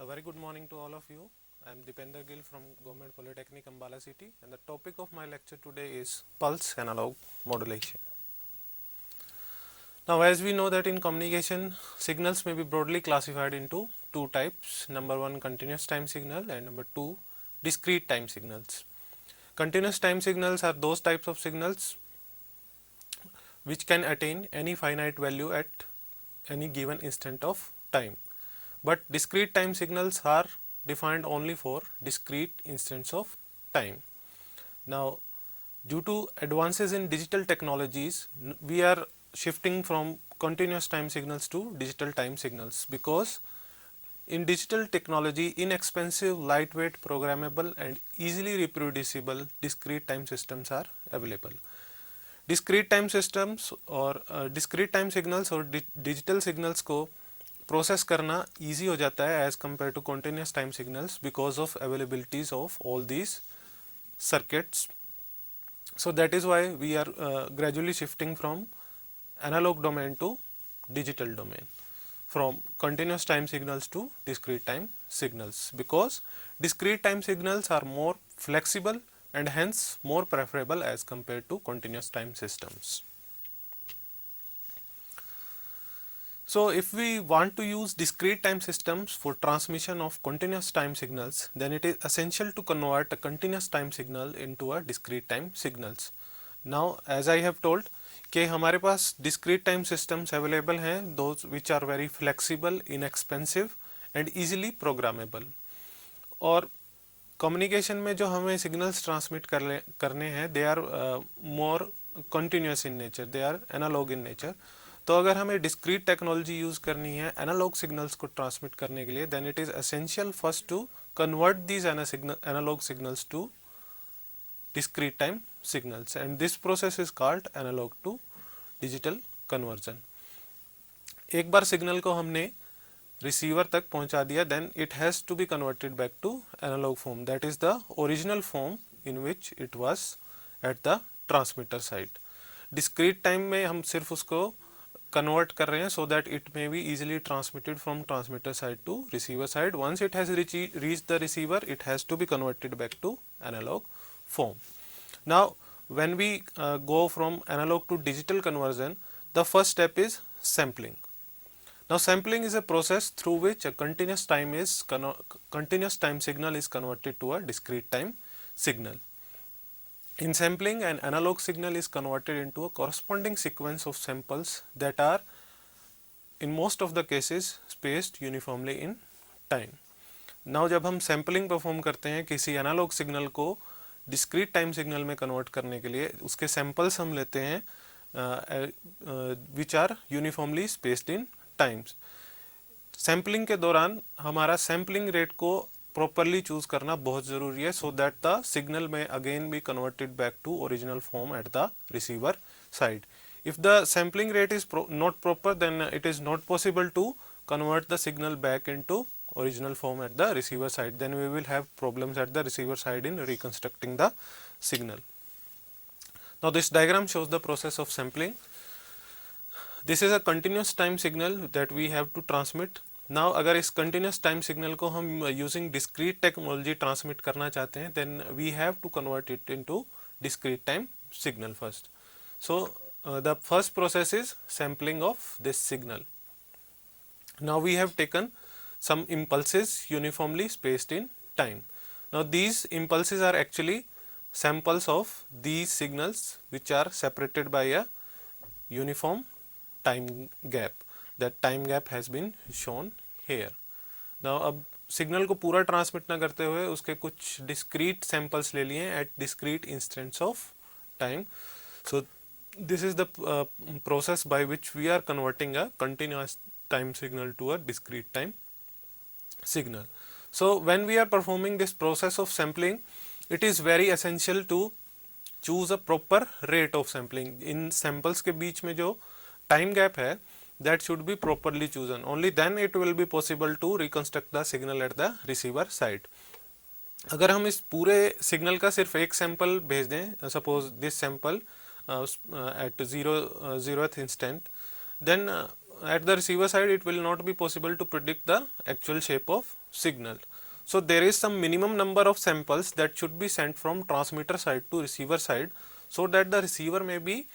A very good morning to all of you. I am Dipender Gill from Government Polytechnic Ambala City, and the topic of my lecture today is pulse analog modulation. Now, as we know that in communication, signals may be broadly classified into two types. Number one, continuous time signal, and number two, discrete time signals. Continuous time signals are those types of signals which can attain any finite value at any given instant of time. But discrete time signals are defined only for discrete instants of time. Now, due to advances in digital technologies, we are shifting from continuous time signals to digital time signals, because in digital technology, inexpensive, lightweight, programmable and easily reproducible discrete time systems are available. Discrete time systems और discrete time signals और digital signals को process करना easy हो जाता है as compare to continuous time signals because of availabilities of all these circuits. So that is why we are gradually shifting from analog domain to digital domain, from continuous time signals to discrete time signals, because discrete time signals are more flexible and hence more preferable as compared to continuous time systems. So if we want to use discrete time systems for transmission of continuous time signals, then it is essential to convert a continuous time signal into a discrete time signals. Now, as I have told कि हमारे पास discrete time systems available हैं, those which are very flexible, inexpensive and easily programmable. और communication में जो हमें signals transmit करने हैं, they are more continuous in nature, they are analogue in nature. तो अगर हमें डिस्क्रीट टेक्नोलॉजी यूज़ करनी है एनालॉग सिग्नल्स को ट्रांसमिट करने के लिए, then it is essential first to convert these analogue signals to discrete time signals, and this process is called analog to digital conversion. एक बार सिग्नल को हमने रिसीवर तक पहुंचा दिया, then it has to be converted back to analog form, that is the original form in which it was at the transmitter side. Discrete time में हम सिर्फ उसको कन्वर्ट कर रहे हैं so that it may be easily transmitted from transmitter side to receiver side. Once it has reach the receiver, it has to be converted back to analog form. Now, when we go from analog to digital conversion, the first step is sampling. Now, sampling is a process through which a continuous time signal is converted to a discrete time signal. In sampling, an analog signal is converted into a corresponding sequence of samples that are, in most of the cases, spaced uniformly in time. Now, जब हम sampling perform करते हैं किसी analog signal को discrete time signal में convert करने के लिए, उसके सैंपल्स हम लेते हैं which are uniformly spaced in times. Sampling के दौरान हमारा सैम्पलिंग रेट को प्रॉपरली चूज करना बहुत ज़रूरी है, so that the signal may again be converted back to original form at the receiver side. If the sampling rate is not proper, then it is not possible to convert the signal back into original form at the receiver side. Then we will have problems at the receiver side in reconstructing the signal. Now, this diagram shows the process of sampling. This is a continuous time signal that we have to transmit. Now, अगर इस continuous time signal को हम using discrete technology transmit करना चाहते हैं, then we have to convert it into discrete time signal first. So, the first process is sampling of this signal. Now, we have taken some impulses uniformly spaced in time. Now, these impulses are actually samples of these signals which are separated by a uniform time gap. That time gap has been shown here. Now, अब signal को पूरा transmit ना करते हुए उसके कुछ discrete samples ले लिए at discrete instants of time. So this is the process by which we are converting a continuous time signal to a discrete time signal. So when we are performing this process of sampling, it is very essential to choose a proper rate of sampling. In samples के बीच में जो time gap है, that should be properly chosen. Only then it will be possible to reconstruct the signal at the receiver side. अगर हम इस पूरे signal का सिर्फ एक सैंपल भेज दें, suppose this sample at 0th instant, then at the receiver side it will not be possible to predict the actual shape of signal. So there is some minimum number of samples that should be sent from transmitter side to receiver side so that the receiver may be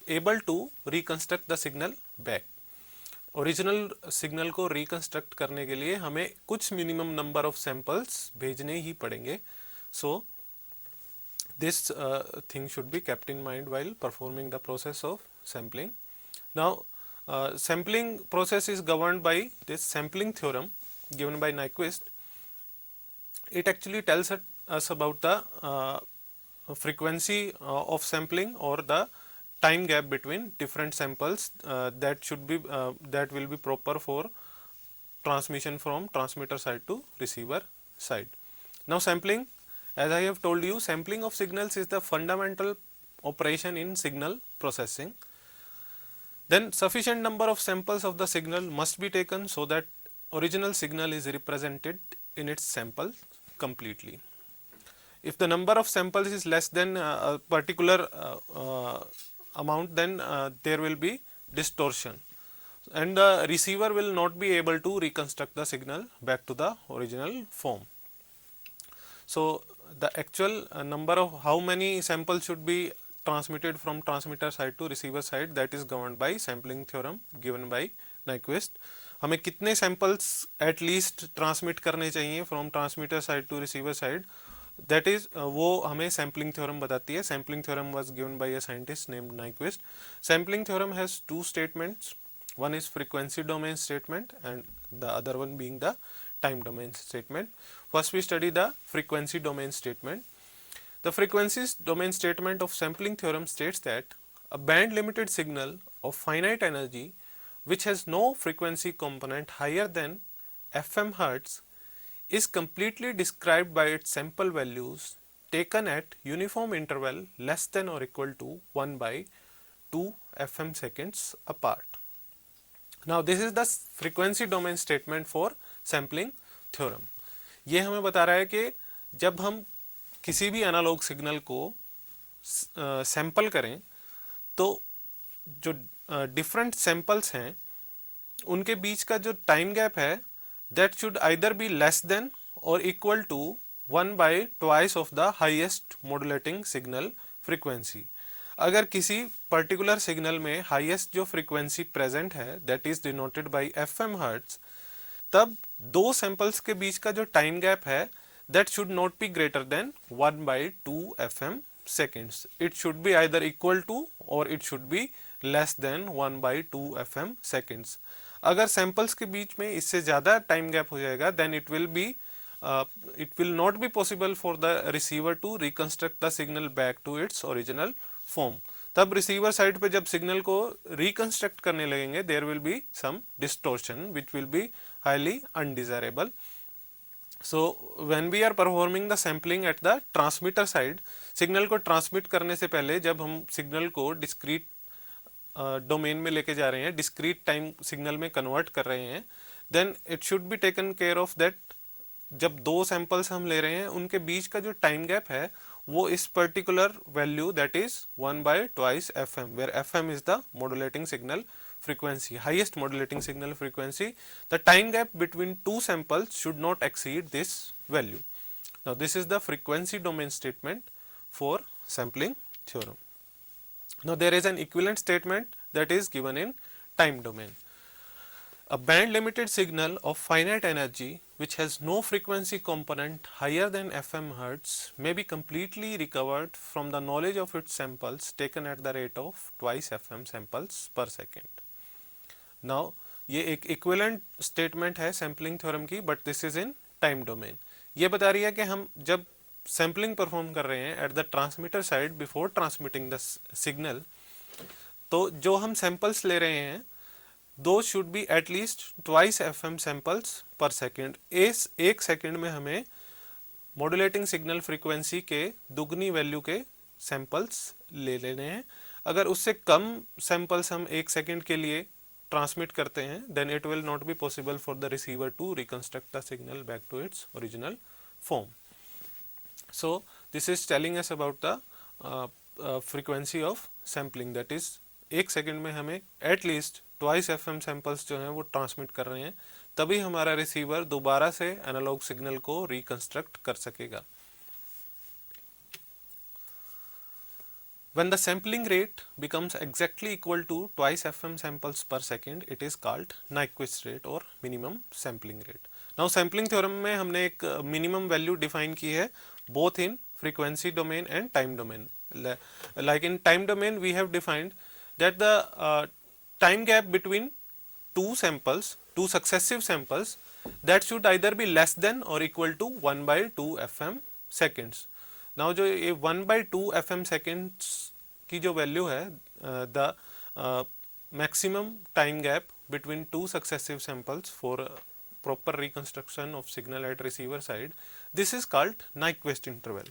able to reconstruct the signal back. Original signal को reconstruct करने के लिए हमें कुछ minimum number of samples भेजने ही पड़ेंगे. सो this thing should be kept in mind while performing the process of sampling. Now sampling process is governed by this sampling theorem given by Nyquist. It actually tells us about the frequency of sampling or the time gap between different samples that will be proper for transmission from transmitter side to receiver side. Now sampling, as I have told you, sampling of signals is the fundamental operation in signal processing. Then sufficient number of samples of the signal must be taken so that original signal is represented in its sample completely. If the number of samples is less than a particular amount, then there will be distortion and the receiver will not be able to reconstruct the signal back to the original form. So the actual number of how many samples should be transmitted from transmitter side to receiver side, that is governed by sampling theorem given by Nyquist. हमें कितने samples at least transmit करने चाहिए from transmitter side to receiver side, that is वो हमें sampling theorem बताती है. Sampling theorem was given by a scientist named Nyquist. Sampling theorem has two statements. One is frequency domain statement and the other one being the time domain statement. First we study the frequency domain statement. The frequency domain statement of sampling theorem states that a band limited signal of finite energy which has no frequency component higher than FM Hertz is completely described by its sample values taken at uniform interval less than or equal to 1 by 2 FM seconds apart. Now this is the frequency domain statement for sampling theorem. ये हमें बता रहा है कि जब हम किसी भी एनालॉग सिग्नल को सैंपल करें तो जो डिफरेंट सैंपल्स हैं उनके बीच का जो टाइम गैप है that should either be less than or equal to 1 by twice of the highest modulating signal frequency. अगर किसी पर्टिकुलर सिग्नल में हाईएस्ट जो फ्रीक्वेंसी प्रेजेंट है that is denoted by FM hertz, तब दो सैंपल्स के बीच का जो टाइम गैप है that should not be greater than 1 by 2 FM seconds. It should be either equal to or it should be less than 1 by 2 FM seconds. अगर samples के बीच में इससे ज़्यादा टाइम गैप हो जाएगा then it will not be possible for the receiver to reconstruct the signal back to its original form. तब receiver side पे जब सिग्नल को रिकंस्ट्रक्ट करने लगेंगे there will be some distortion which will be highly undesirable. So when we are performing the sampling at the transmitter side, signal को transmit करने से पहले जब हम सिग्नल को डिस्क्रीट डोमेन में लेके जा रहे हैं, डिस्क्रीट टाइम सिग्नल में कन्वर्ट कर रहे हैं, then it should be taken care of that जब दो सैंपल्स हम ले रहे हैं उनके बीच का जो टाइम गैप है वो इस particular value that is 1 by twice FM, where FM is the modulating signal frequency, highest modulating signal frequency. The time gap between two samples should not exceed this value. Now this is the frequency domain statement for sampling theorem. Now there is an equivalent statement that is given in time domain. A band limited signal of finite energy which has no frequency component higher than FM Hertz may be completely recovered from the knowledge of its samples taken at the rate of twice FM samples per second. Now ये एक equivalent statement है sampling theorem की, but this is in time domain. ये बता रही है कि हम जब सैम्पलिंग परफॉर्म कर रहे हैं eight the transmitter side before transmitting the signal, तो जो हम सैंपल्स ले रहे हैं दो should be at least twice FM samples पर सेकेंड. एक सेकेंड में हमें मॉड्यूलेटिंग सिग्नल फ्रीक्वेंसी के दुगनी वैल्यू के सैंपल्स ले लेने हैं. अगर उससे कम सैंपल्स हम एक सेकेंड के लिए ट्रांसमिट करते हैं then it will not be possible for the receiver to reconstruct the signal back to its original form. So this is telling us about the frequency of sampling, that is एक second में हमें at least twice FM samples जो हैं वो transmit कर रहे हैं, तभी हमारा रिसीवर दोबारा से एनालॉग सिग्नल को रिकंस्ट्रक्ट कर सकेगा। When the sampling rate becomes exactly equal to twice FM samples per second, it is called Nyquist rate or minimum sampling rate. Now sampling theorem में हमने एक minimum value define की है both in frequency domain and time domain. Like in time domain we have defined that the time gap between two successive samples, that should either be less than or equal to 1 by 2 FM seconds. Now जो ये 1/2 FM seconds की जो value है, the maximum time gap between two successive samples for proper reconstruction of signal at receiver side, this is called Nyquist interval.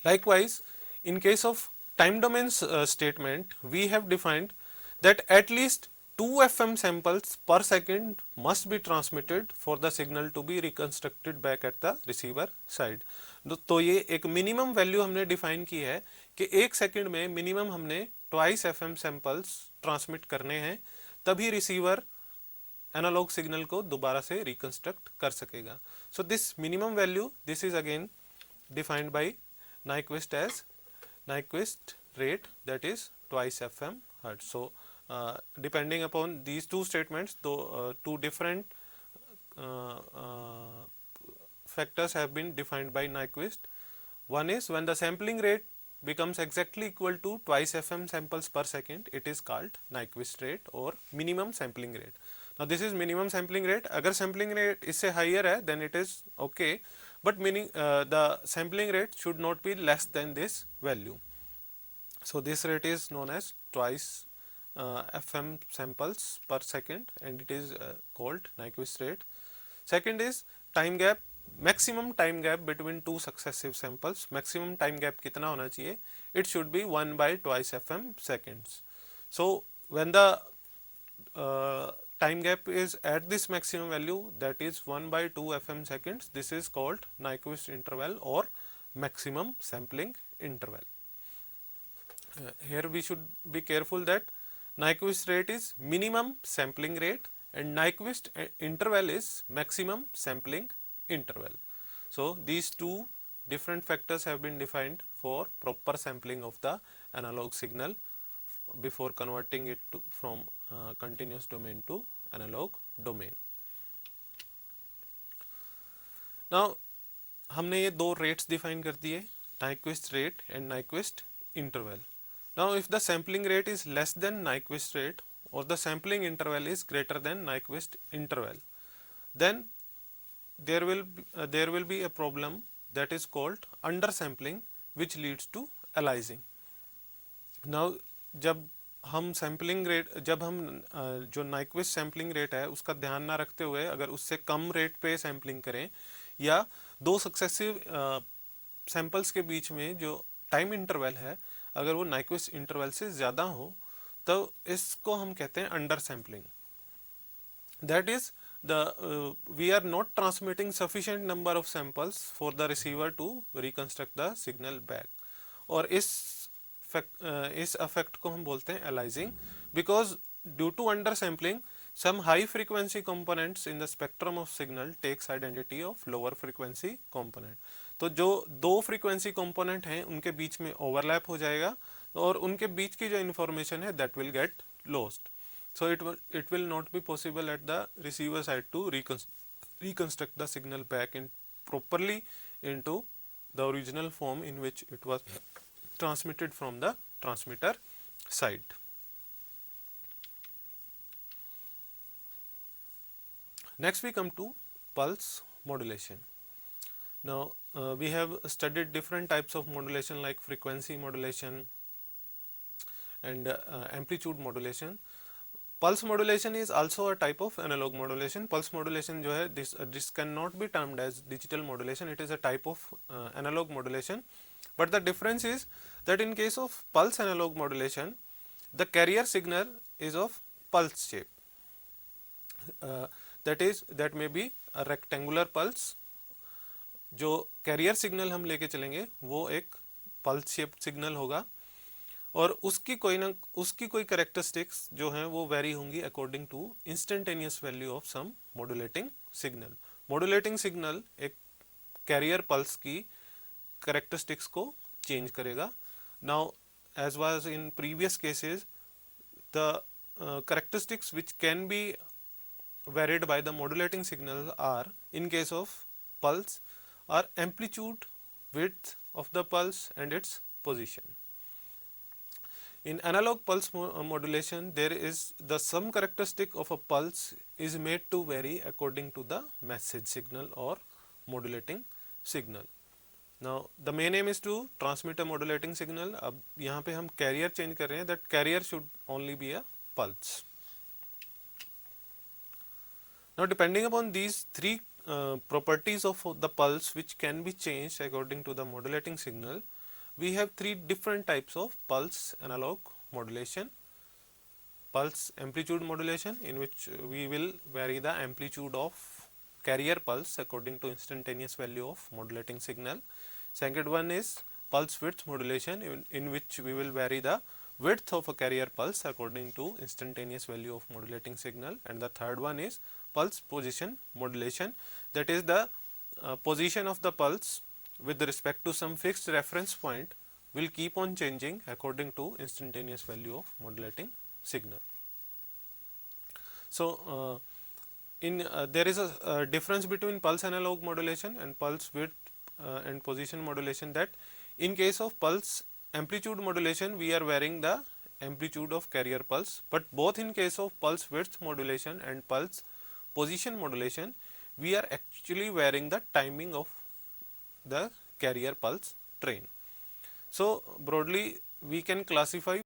Likewise, in case of time domain statement, we have defined that at least 2 FM samples per second must be transmitted for the signal to be reconstructed back at the receiver side. तो ये एक minimum value हमने define की है कि एक second में minimum हमने ट्वाइस एफएम सैंपल्स ट्रांसमिट करने हैं, तभी रिसीवर एनालॉग सिग्नल को दोबारा से रिकंस्ट्रक्ट कर सकेगा. So this minimum value, this is again defined by Nyquist as Nyquist rate, that is twice FM hertz. So depending upon these two statements, though two different factors have been defined by Nyquist. One is when the sampling rate becomes exactly equal to twice FM samples per second, it is called Nyquist rate or minimum sampling rate. Now this is minimum sampling rate. अगर sampling rate इससे higher है then it is okay, but meaning the sampling rate should not be less than this value. So this rate is known as twice FM samples per second and it is called Nyquist rate. Second is time gap, maximum time gap between two successive samples. Maximum time gap कितना होना चाहिए? It should be 1 by twice FM seconds. So when the time gap is at this maximum value, that is 1 by 2 FM seconds, this is called Nyquist interval or maximum sampling interval. Here we should be careful that Nyquist rate is minimum sampling rate and Nyquist interval is maximum sampling interval. So these two different factors have been defined for proper sampling of the analog signal before converting it to from continuous domain to analog domain. Now हमने ये दो rates define कर दिए, Nyquist rate and Nyquist interval. Now if the sampling rate is less than Nyquist rate or the sampling interval is greater than Nyquist interval, then there will be a problem that is called undersampling, which leads to aliasing. Now जब हम sampling rate, जब हम जो Nyquist sampling rate है उसका ध्यान ना रखते हुए अगर उससे कम रेट पे सैम्पलिंग करें या दो सक्सेसिव सैंपल्स के बीच में जो टाइम इंटरवल है अगर वो नाइक्विस्ट इंटरवल से ज़्यादा हो, तो इसको हम कहते हैं under sampling. That is we are not transmitting sufficient number of samples for the receiver to reconstruct the signal back. और इस effect को हम बोलते हैं aliasing, because due to undersampling some high frequency components in the spectrum of signal takes identity of lower frequency component. तो जो दो frequency component हैं उनके बीच में overlap हो जाएगा और उनके बीच की जो information है that will get lost. So it will not be possible at the receiver side to reconstruct the signal back in properly into the original form in which it was transmitted from the transmitter side. Next we come to pulse modulation. Now we have studied different types of modulation like frequency modulation and amplitude modulation. Pulse modulation is also a type of analog modulation. Pulse modulation जो है this cannot be termed as digital modulation. It is a type of analog modulation. But the difference is that in case of pulse analog modulation, the carrier signal is of pulse shape. That may be a rectangular pulse. जो carrier signal हम लेके चलेंगे वो एक pulse shaped signal होगा. और उसकी कोई कैरेक्टरिस्टिक्स जो हैं वो वेरी होंगी according to instantaneous value of some modulating signal. Modulating signal एक कैरियर पल्स की कैरेक्टरिस्टिक्स को चेंज करेगा। Now as was in previous cases, the characteristics which can be varied by the modulating signal are, in case of pulse, are amplitude, width of the pulse and its position. In analog pulse modulation, there is the some characteristic of a pulse is made to vary according to the message signal or modulating signal. Now the main aim is to transmit a modulating signal. अब यहाँ पे हम carrier change कर रहे हैं, that carrier should only be a pulse. Now depending upon these three properties of the pulse which can be changed according to the modulating signal, we have three different types of pulse analog modulation. Pulse amplitude modulation, in which we will vary the amplitude of carrier pulse according to instantaneous value of modulating signal. Second one is pulse width modulation, in which we will vary the width of a carrier pulse according to instantaneous value of modulating signal. And the third one is pulse position modulation, that is the position of the pulse with respect to some fixed reference point will keep on changing according to instantaneous value of modulating signal. So there is a difference between pulse analog modulation and pulse width and position modulation, that in case of pulse amplitude modulation we are varying the amplitude of carrier pulse, but both in case of pulse width modulation and pulse position modulation we are actually varying the timing of the carrier pulse train. So broadly we can classify